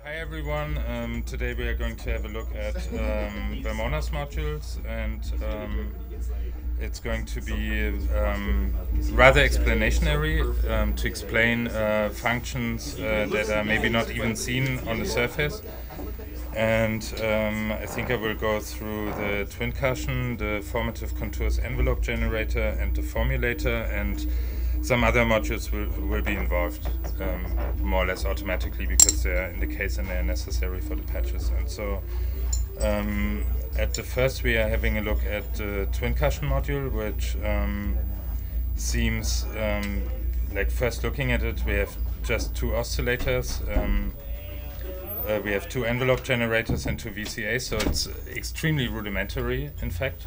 Hi everyone, today we are going to have a look at Vermona's modules, and it's going to be rather explanationary to explain functions that are maybe not even seen on the surface. And I think I will go through the twin cushion, the formative contours envelope generator, and the formulator, and some other modules will be involved more or less automatically because they are in the case and they are necessary for the patches. And so at the first we are having a look at the twin cushion module, which seems like, first looking at it, we have just two oscillators. We have two envelope generators and two VCAs, so it's extremely rudimentary, in fact.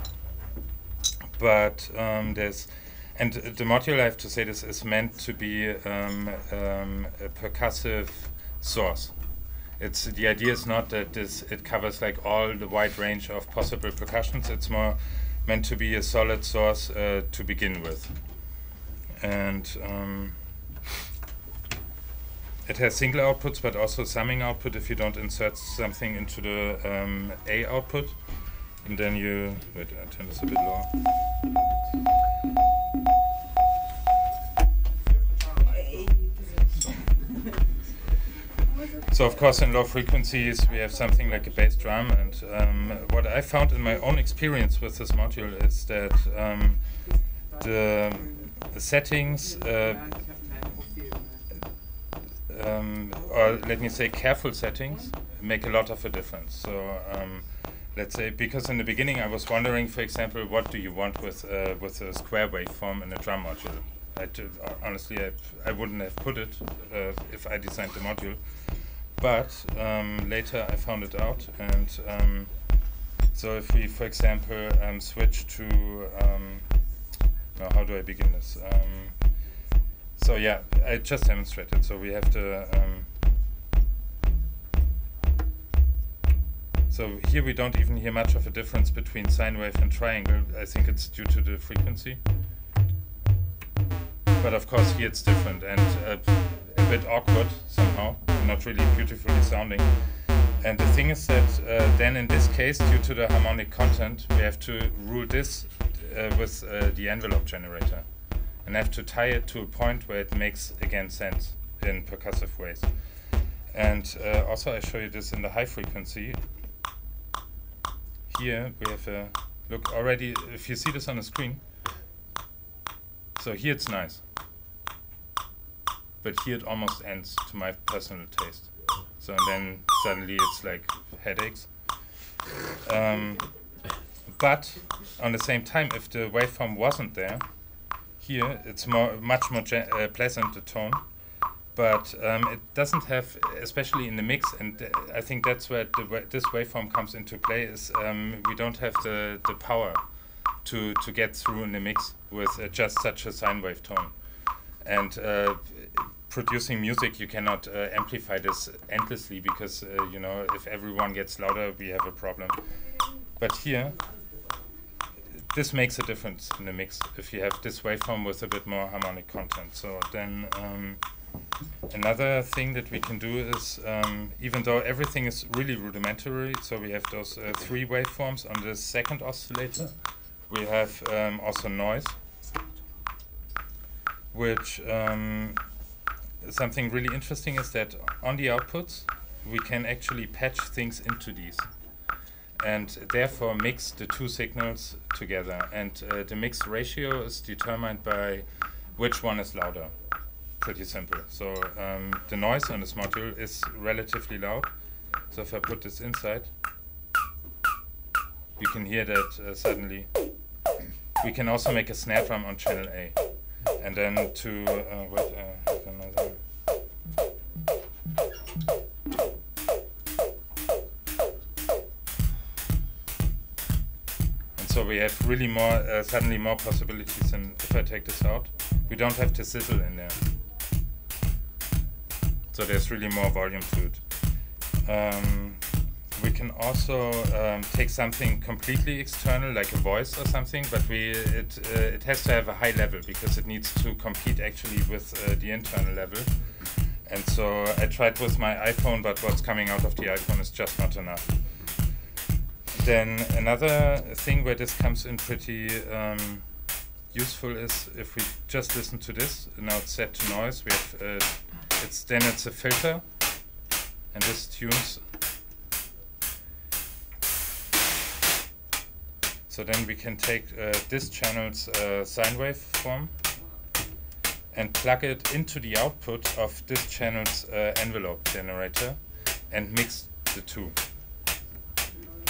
But and the module, I have to say, this is meant to be a percussive source. The idea is not that it covers like all the wide range of possible percussions. It's more meant to be a solid source to begin with. And it has single outputs, but also summing output if you don't insert something into the A output. And then you, wait, I turn this a bit lower. So of course in low frequencies we have something like a bass drum, and what I found in my own experience with this module is that the settings, or let me say careful settings, make a lot of a difference. So let's say, because in the beginning I was wondering, for example, what do you want with a square waveform in a drum module? Honestly, I wouldn't have put it if I designed the module. But later I found it out, and so if we, for example, switch to, now how do I begin this? So yeah, I just demonstrated. So we have the, so here we don't even hear much of a difference between sine wave and triangle. I think it's due to the frequency. But of course here it's different and a bit awkward somehow, not really beautifully sounding. And the thing is that then in this case, due to the harmonic content, we have to rule this with the envelope generator, and have to tie it to a point where it makes again sense in percussive ways. And also I show you this in the high frequency. Here we have a look already, if you see this on the screen. So here it's nice, but here it almost ends to my personal taste. So and then suddenly it's like headaches. But on the same time, if the waveform wasn't there, here it's much more pleasant, the tone. But it doesn't have, especially in the mix, and I think that's where this waveform comes into play, is we don't have the power to get through in the mix with just such a sine wave tone. And producing music, you cannot amplify this endlessly, because you know, if everyone gets louder, we have a problem. But here, this makes a difference in the mix if you have this waveform with a bit more harmonic content. So then another thing that we can do is, even though everything is really rudimentary, so we have those three waveforms on the second oscillator. We have also noise, which something really interesting is that on the outputs we can actually patch things into these, and therefore mix the two signals together. And the mix ratio is determined by which one is louder. Pretty simple. So the noise on this module is relatively loud. So if I put this inside, you can hear that suddenly. We can also make a snare drum on channel A. And then to, wait, I have another. And so we have really more, suddenly more possibilities. And if I take this out, we don't have to sizzle in there. So there's really more volume to it. We can also take something completely external, like a voice or something, but it has to have a high level because it needs to compete actually with the internal level. And so I tried with my iPhone, but what's coming out of the iPhone is just not enough. Then another thing where this comes in pretty useful is if we just listen to this. Now it's set to noise. We have it's a filter, and this tunes. So then we can take this channel's sine wave form and plug it into the output of this channel's envelope generator and mix the two.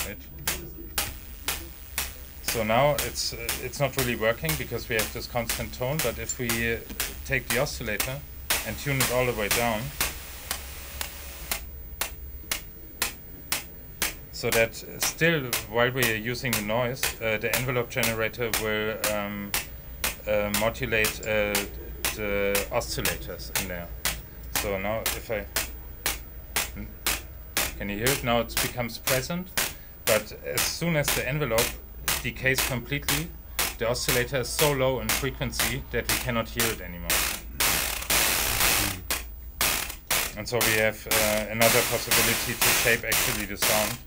Right? So now it's not really working because we have this constant tone, but if we take the oscillator and tune it all the way down, so that still, while we are using the noise, the envelope generator will modulate the oscillators in there. So now if I... Can you hear it? Now it becomes present, but as soon as the envelope decays completely, the oscillator is so low in frequency that we cannot hear it anymore. And so we have another possibility to shape actually the sound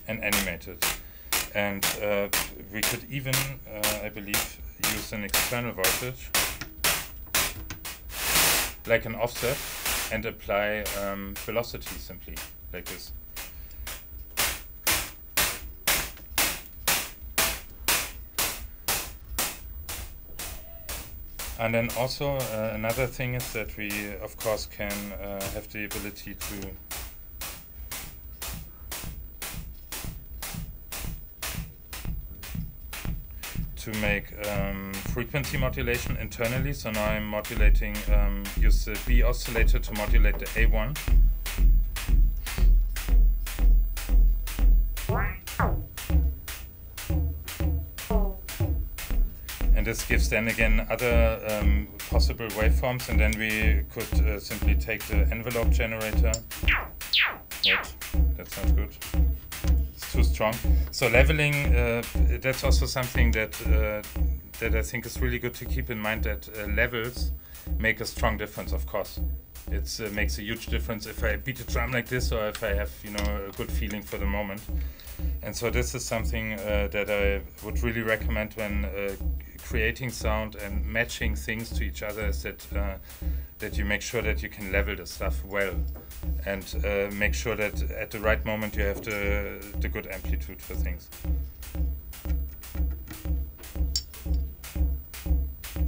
and animate it. And we could even, I believe, use an external voltage, like an offset, and apply velocity simply, like this. And then also another thing is that we, of course, can have the ability to make frequency modulation internally. So now I'm modulating, use the B oscillator to modulate the A1. And this gives then again other possible waveforms, and then we could simply take the envelope generator. Wait, that's not good. Too strong. So leveling, that's also something that that I think is really good to keep in mind, that levels make a strong difference, of course. It makes a huge difference if I beat a drum like this or if I have, you know, a good feeling for the moment. And so this is something that I would really recommend when creating sound and matching things to each other, is that that you make sure that you can level the stuff well, and make sure that at the right moment you have the good amplitude for things.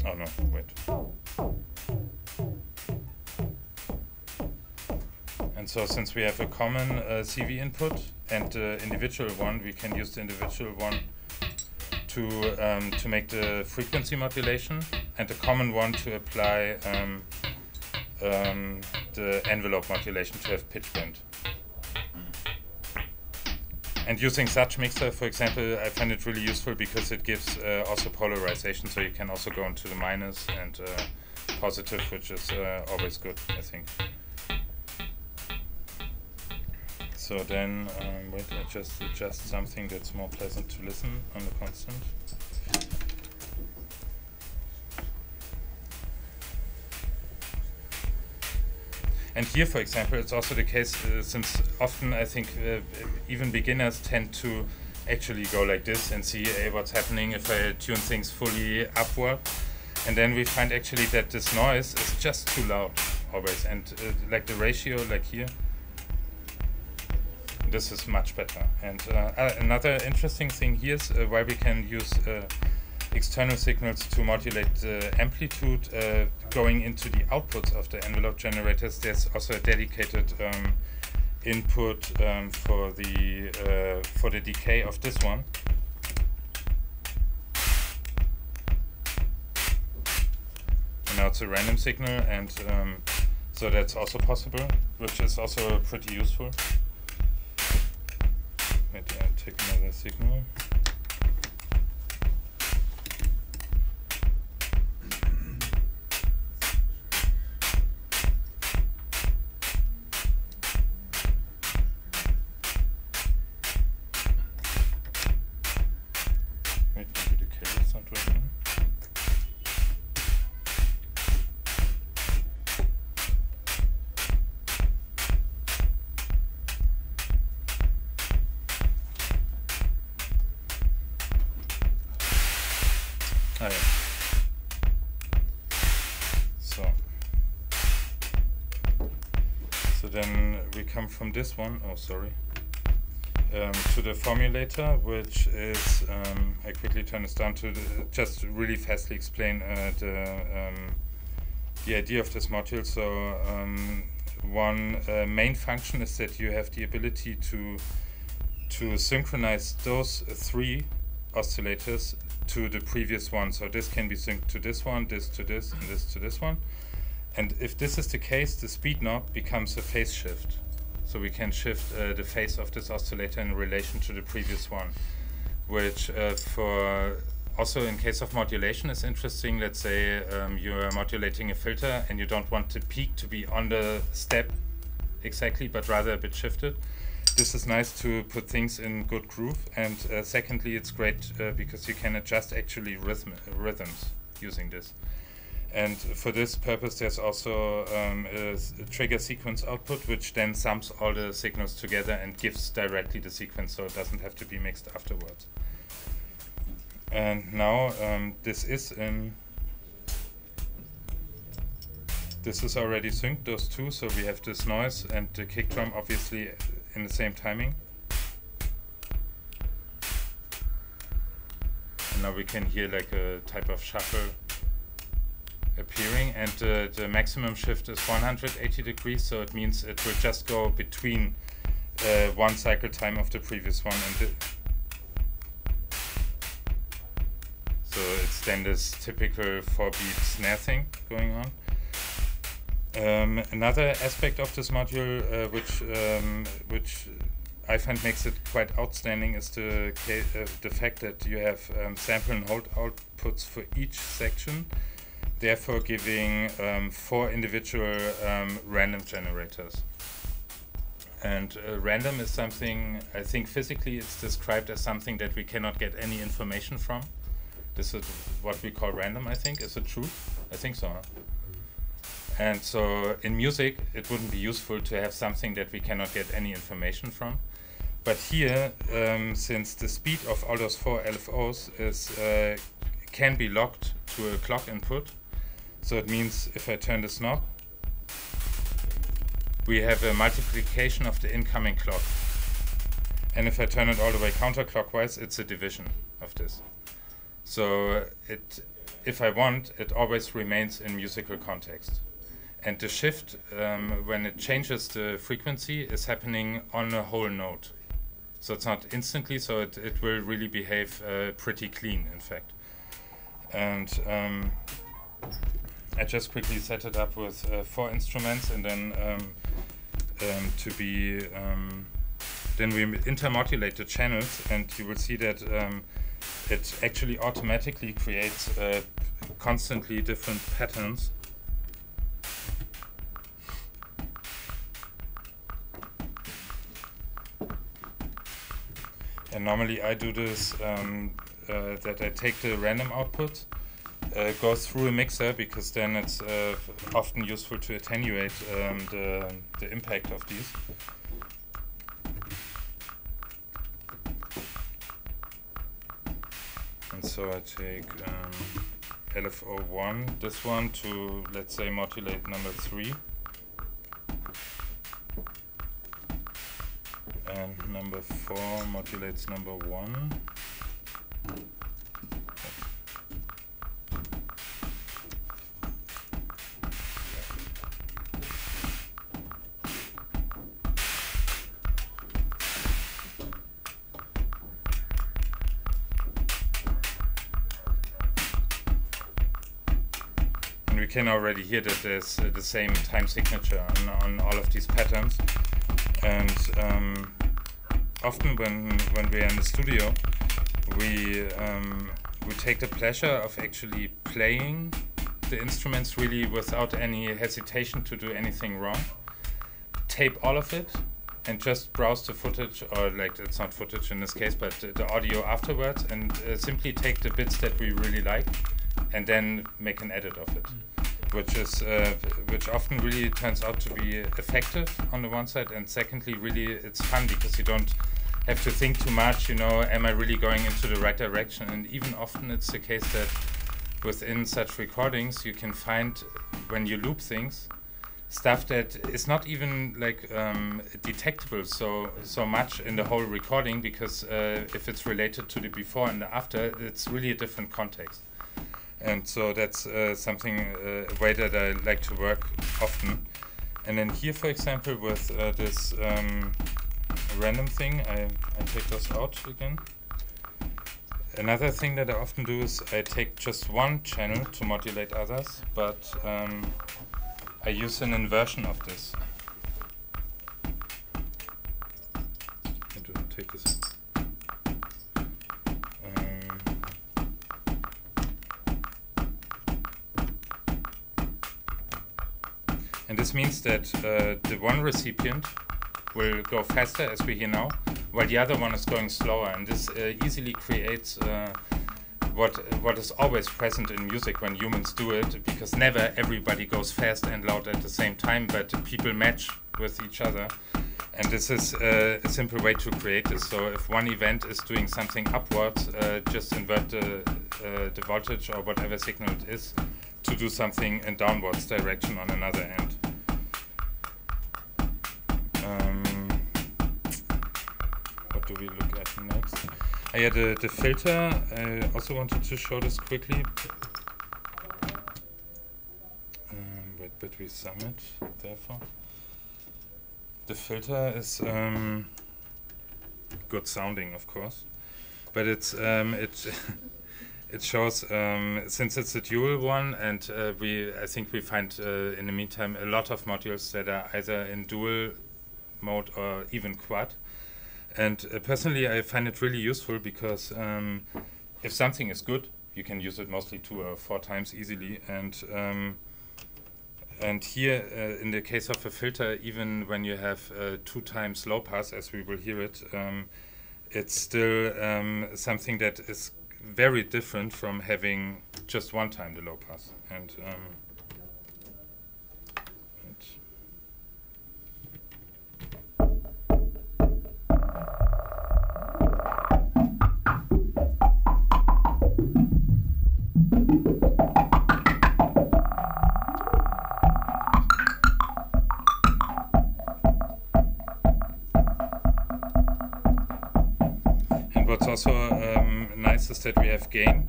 Oh no, wait. And so since we have a common CV input and the individual one, we can use the individual one to make the frequency modulation, and the common one to apply the envelope modulation to have pitch bend. And using such mixer, for example, I find it really useful because it gives also polarization, so you can also go into the minus and positive, which is always good, I think. So then, wait, I just adjust something that's more pleasant to listen on the constant. And here, for example, it's also the case, since often I think even beginners tend to actually go like this and see what's happening if I tune things fully upward. And then we find actually that this noise is just too loud always. And like the ratio, like here, this is much better. And another interesting thing here is why we can use external signals to modulate the amplitude going into the outputs of the envelope generators. There's also a dedicated input for the decay of this one. And now it's a random signal, and so that's also possible, which is also pretty useful. Maybe I'll take another signal. So then we come from this one, to the Formulator, which is, I quickly turn this down to just really fastly explain the idea of this module. So one main function is that you have the ability to synchronize those three oscillators to the previous one. So this can be synced to this one, this to this, and this to this one. And if this is the case, the speed knob becomes a phase shift. So we can shift the phase of this oscillator in relation to the previous one, which for also in case of modulation is interesting. Let's say you're modulating a filter and you don't want the peak to be on the step exactly, but rather a bit shifted. This is nice to put things in good groove. And secondly, it's great because you can adjust actually rhythms using this. And for this purpose, there's also a trigger sequence output, which then sums all the signals together and gives directly the sequence, so it doesn't have to be mixed afterwards. And now this is already synced, those two, so we have this noise and the kick drum obviously in the same timing. And now we can hear like a type of shuffle appearing, and the maximum shift is 180 degrees, so it means it will just go between one cycle time of the previous one and so it's then this typical 4-beat snare thing going on. Another aspect of this module which I find makes it quite outstanding is the fact that you have sample and hold outputs for each section, therefore giving 4 individual random generators. And random is something, I think physically it's described as something that we cannot get any information from. This is what we call random, I think. Is it true? I think so. Huh? And so in music, it wouldn't be useful to have something that we cannot get any information from. But here, since the speed of all those 4 LFOs is can be locked to a clock input, so it means if I turn this knob, we have a multiplication of the incoming clock. And if I turn it all the way counterclockwise, it's a division of this. So if I want, it always remains in musical context. And the shift, when it changes the frequency, is happening on a whole note. So it's not instantly, so it will really behave pretty clean, in fact. And I just quickly set it up with 4 instruments, and then then we intermodulate the channels, and you will see that it actually automatically creates constantly different patterns. And normally I do this that I take the random output, go through a mixer, because then it's often useful to attenuate the impact of these. And so I take LFO1, this one, to, let's say, modulate number 3. And number 4 modulates number 1. And we can already hear that there's the same time signature on all of these patterns. And often when we are in the studio, we take the pleasure of actually playing the instruments really without any hesitation to do anything wrong. Tape all of it and just browse the footage, or like, it's not footage in this case, but the audio afterwards, and simply take the bits that we really like and then make an edit of it. Which often really turns out to be effective on the one side, and secondly, really it's fun because you don't have to think too much, you know, am I really going into the right direction? And even often it's the case that within such recordings you can find, when you loop things, stuff that is not even like detectable so much in the whole recording, because if it's related to the before and the after, it's really a different context. And so that's something, a way that I like to work often. And then here, for example, with this random thing, I take those out again. Another thing that I often do is I take just one channel to modulate others, but I use an inversion of this. I do take this. And this means that the one recipient will go faster, as we hear now, while the other one is going slower. And this easily creates what is always present in music when humans do it, because never everybody goes fast and loud at the same time, but people match with each other. And this is a simple way to create this. So if one event is doing something upwards, just invert the voltage or whatever signal it is to do something in downwards direction on another end. What do we look at next? The filter, I also wanted to show this quickly. But we sum it, therefore. The filter is good sounding, of course, but it's it shows, since it's a dual one, and I think we find in the meantime a lot of modules that are either in dual mode or even quad. And personally, I find it really useful because if something is good, you can use it mostly 2 or 4 times easily. And here, in the case of a filter, even when you have 2 times low pass, as we will hear it, it's still something that is very different from having just 1 time the low pass. And what's also nice is that we have gain,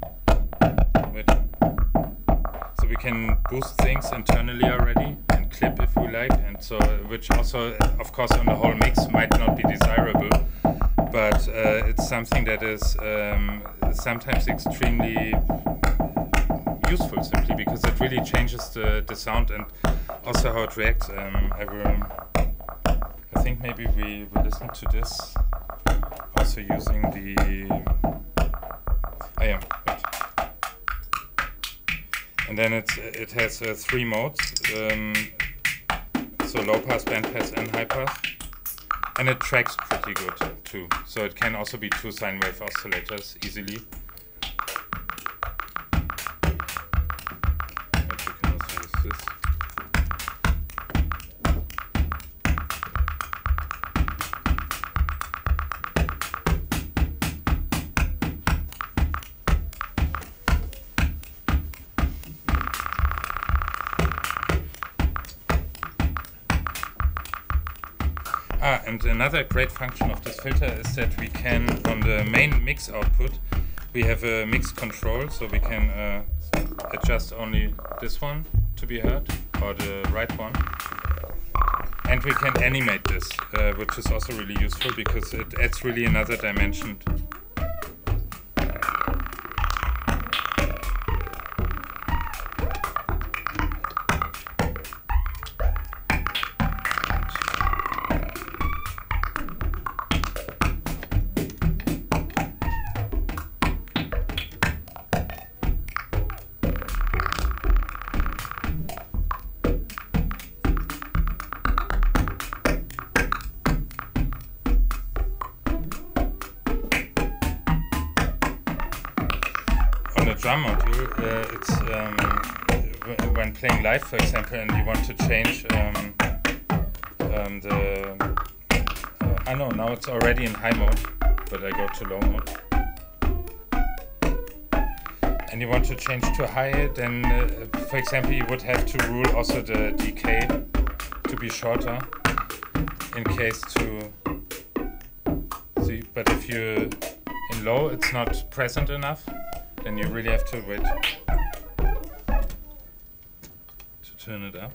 so we can boost things internally already and clip if we like, and so which also, of course, on the whole mix might not be desirable, but it's something that is sometimes extremely useful, simply because it really changes the sound and also how it reacts. I think maybe we will listen to this. Also using the wait. And then it has 3 modes, so low pass, band pass, and high pass, and it tracks pretty good too. So it can also be 2 sine wave oscillators easily. But you can also use this. And another great function of this filter is that we can, on the main mix output, we have a mix control, so we can adjust only this one to be heard, or the right one. And we can animate this, which is also really useful because it adds really another dimension. Drum module, it's when playing live, for example, and you want to change I know now it's already in high mode, but I go to low mode, and and you want to change to high, then for example you would have to rule also the decay to be shorter in case to see, but if you in low it's not present enough, then you really have to wait to turn it up.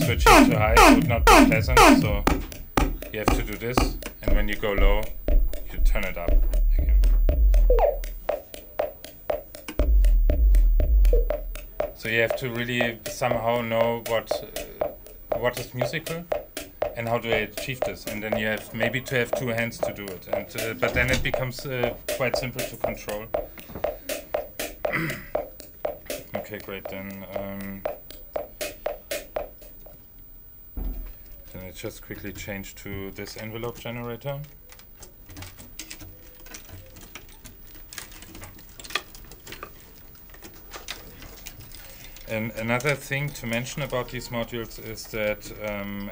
Switching to high would not be pleasant, so you have to do this, and when you go low, you turn it up again. So you have to really somehow know what is musical and how do I achieve this, and then you have maybe to have two hands to do it, and but then it becomes quite simple to control. Okay, great. Then I just quickly change to this envelope generator. And another thing to mention about these modules is that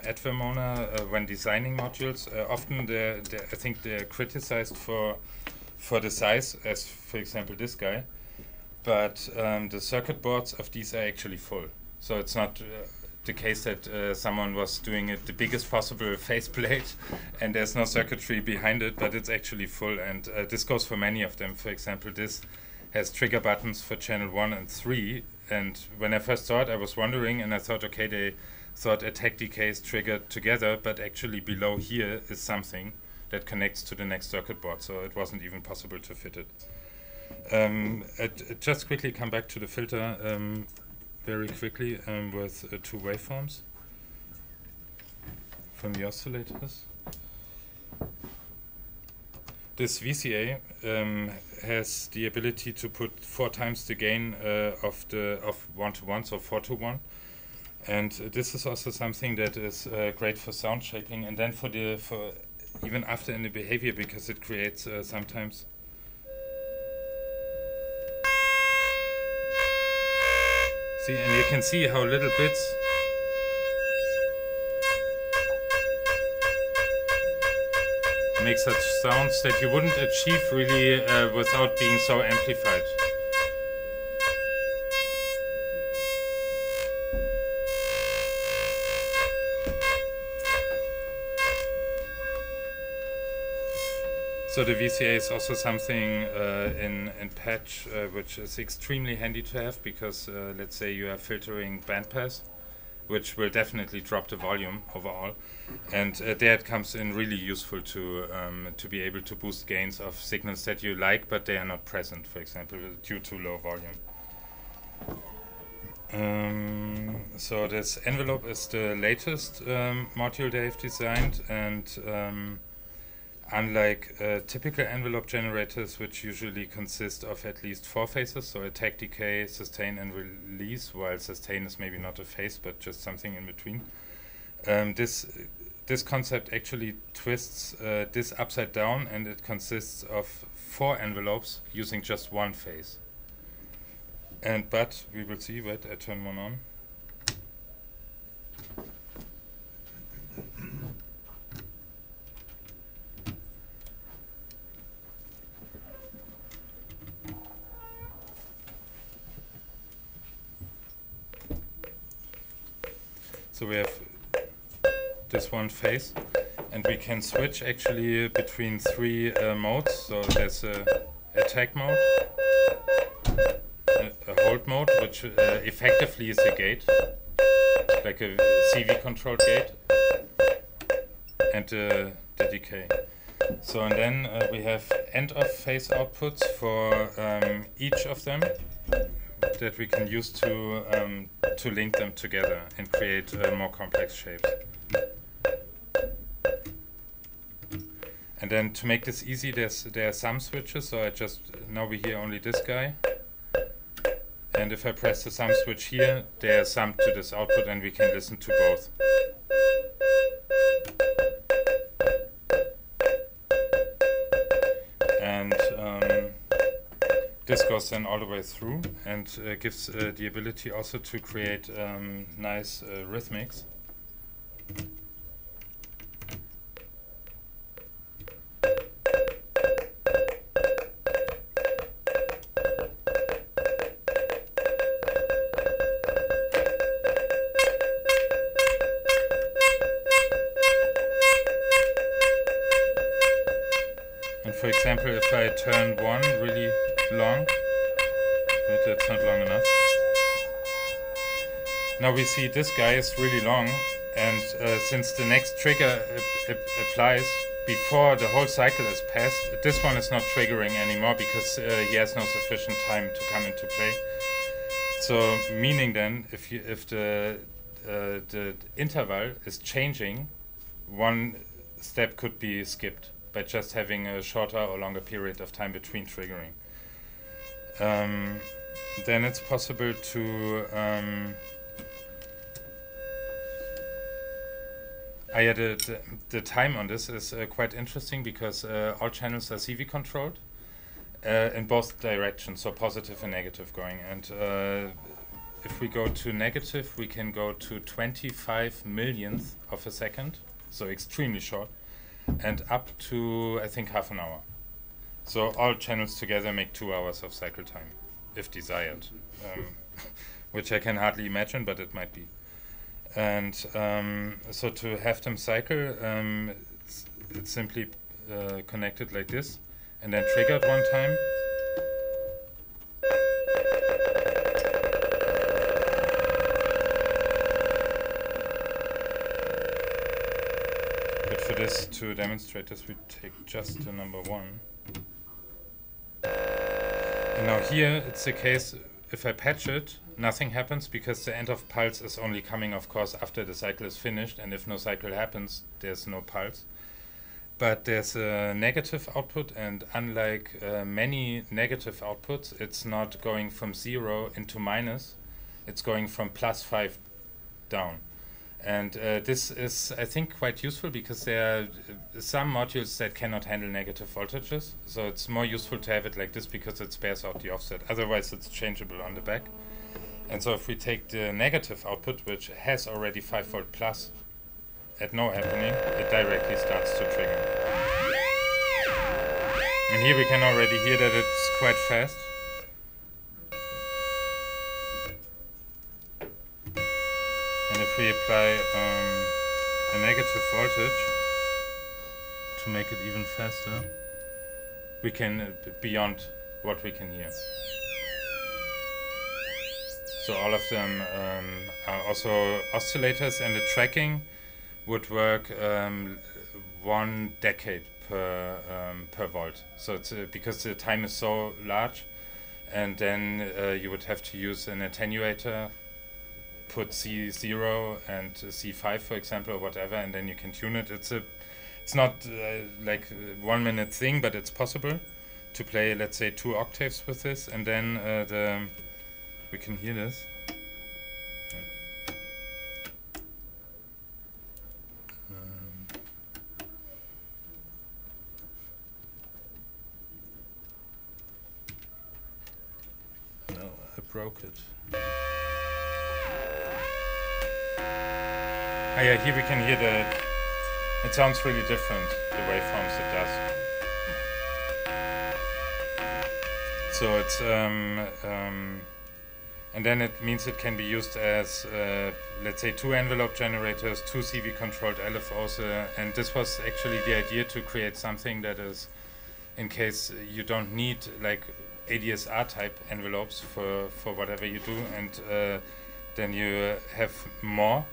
at Vermona, when designing modules, often I think they're criticized for the size, as for example this guy, but the circuit boards of these are actually full. So it's not the case that someone was doing it the biggest possible faceplate and there's no circuitry behind it, but it's actually full, and this goes for many of them. For example, this has trigger buttons for channel 1 and 3, and when I first saw it I was wondering, and I thought, okay, they thought attack decay is triggered together, but actually below here is something that connects to the next circuit board, so it wasn't even possible to fit it. Just quickly come back to the filter very quickly with two waveforms from the oscillators. This VCA has the ability to put 4 times the gain of 1:1, so 4:1, and this is also something that is great for sound shaping, and then for even after in the behavior, because it creates sometimes. See, and you can see how little bits make such sounds that you wouldn't achieve really without being so amplified. So the VCA is also something in patch which is extremely handy to have, because let's say you are filtering bandpass, which will definitely drop the volume overall, and there it comes in really useful to be able to boost gains of signals that you like but they are not present, for example, due to low volume. So this envelope is the latest module they've designed, and unlike typical envelope generators, which usually consist of at least 4 phases, so attack, decay, sustain and release, while sustain is maybe not a phase but just something in between. This concept actually twists this upside down, and it consists of 4 envelopes using just 1 phase. But we will see, wait, I turn one on. So we have this 1 phase, and we can switch actually between 3 modes. So there's a attack mode, a hold mode, which effectively is a gate, like a CV controlled gate, and the decay. So and then we have end of phase outputs for each of them, that we can use to link them together and create more complex shapes. And then to make this easy, there are some switches. So now we hear only this guy, and if I press the sum switch here, they are summed to this output, and we can listen to both. And this goes then all the way through, and gives the ability also to create nice for example, if I turn one really long, but that's not long enough. Now we see this guy is really long, and since the next trigger applies before the whole cycle is passed, this one is not triggering anymore because he has no sufficient time to come into play. So meaning then, if the interval is changing, one step could be skipped by just having a shorter or longer period of time between triggering. Then it's possible to the time on this is quite interesting because all channels are CV controlled in both directions, so positive and negative going. And if we go to negative, we can go to 25 millionth of a second, so extremely short, and up to, I think, half an hour. So all channels together make 2 hours of cycle time, if desired, which I can hardly imagine, but it might be. And so to have them cycle, it's simply connected like this, and then triggered one time. But for this, to demonstrate this, we take just the number 1. And now here, it's the case, if I patch it, nothing happens because the end of pulse is only coming, of course, after the cycle is finished, and if no cycle happens, there's no pulse. But there's a negative output, and unlike many negative outputs, it's not going from 0 into minus, it's going from +5 down. And this is, I think, quite useful because there are some modules that cannot handle negative voltages. So it's more useful to have it like this because it spares out the offset. Otherwise, it's changeable on the back. And so if we take the negative output, which has already 5 volt plus, at no happening, it directly starts to trigger. And here we can already hear that it's quite fast. And if we apply a negative voltage to make it even faster, we can beyond what we can hear. So all of them are also oscillators, and the tracking would work 1 decade per volt. So it's because the time is so large, and then you would have to use an attenuator, put C0 and C5, for example, or whatever, and then you can tune it. It's not like a 1 minute thing, but it's possible to play, let's say, 2 octaves with this, and then we can hear this. No, I broke it. Yeah, here we can hear it sounds really different, the waveforms it does. So it's, and then it means it can be used as, let's say, 2 envelope generators, 2 CV controlled LFOs, and this was actually the idea, to create something that is, in case you don't need like ADSR type envelopes for whatever you do, and then you have more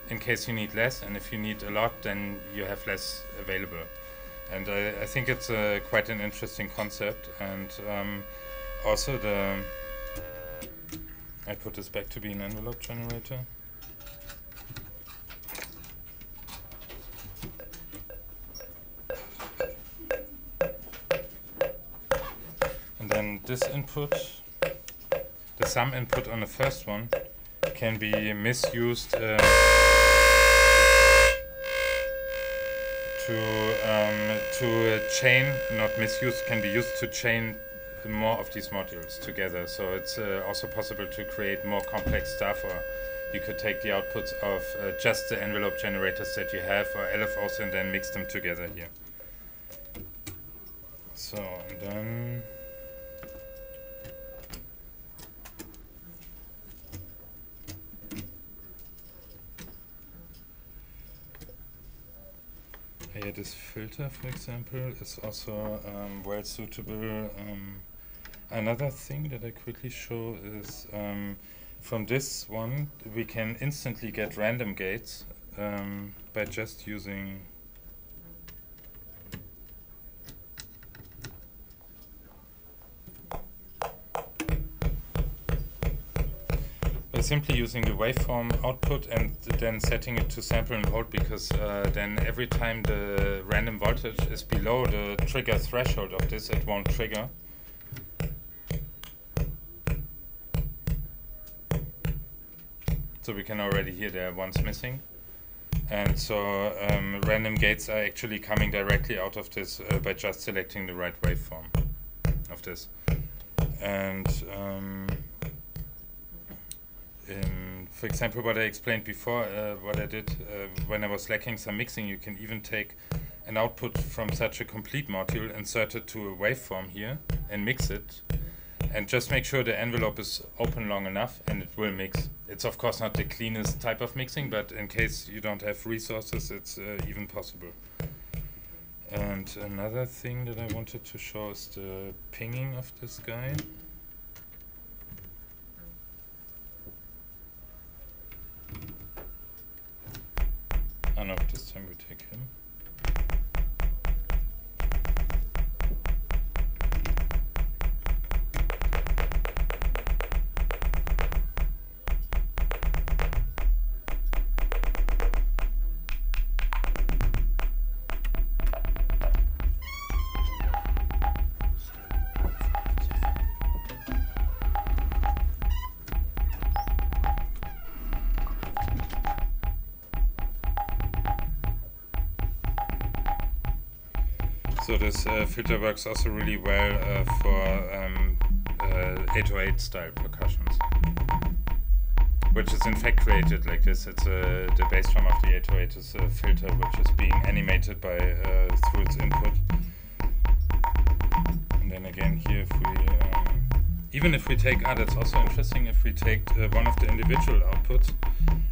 in case you need less, and if you need a lot, then you have less available. And I think it's quite an interesting concept, and also I put this back to be an envelope generator. And then this input, the sum input on the first one, can be misused to chain, not misused, can be used to chain more of these modules together. So it's also possible to create more complex stuff, or you could take the outputs of just the envelope generators that you have, or LFOs, and then mix them together here. So, and then Yeah, this filter, for example, is also well suitable. Another thing that I quickly show is from this one we can instantly get random gates by just using simply using the waveform output and then setting it to sample and hold, because then every time the random voltage is below the trigger threshold of this, it won't trigger. So we can already hear there one's missing. And so random gates are actually coming directly out of this by just selecting the right waveform of this. And for example, what I explained before, what I did when I was lacking some mixing, you can even take an output from such a complete module, insert it to a waveform here, and mix it. And just make sure the envelope is open long enough, and it will mix. It's of course not the cleanest type of mixing, but in case you don't have resources, it's even possible. And another thing that I wanted to show is the pinging of this guy. Oh no, this time we take him. So this filter works also really well for 808 style percussions, which is in fact created like this. It's the bass drum of the 808 is a filter which is being animated by through its input. And then again here, if we even if we take that's also interesting. If we take one of the individual outputs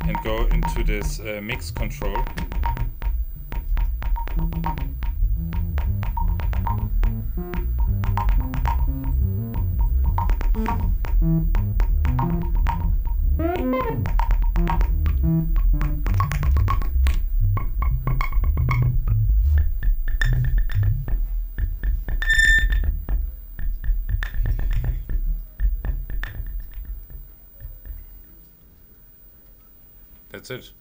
and go into this mix control. That's it.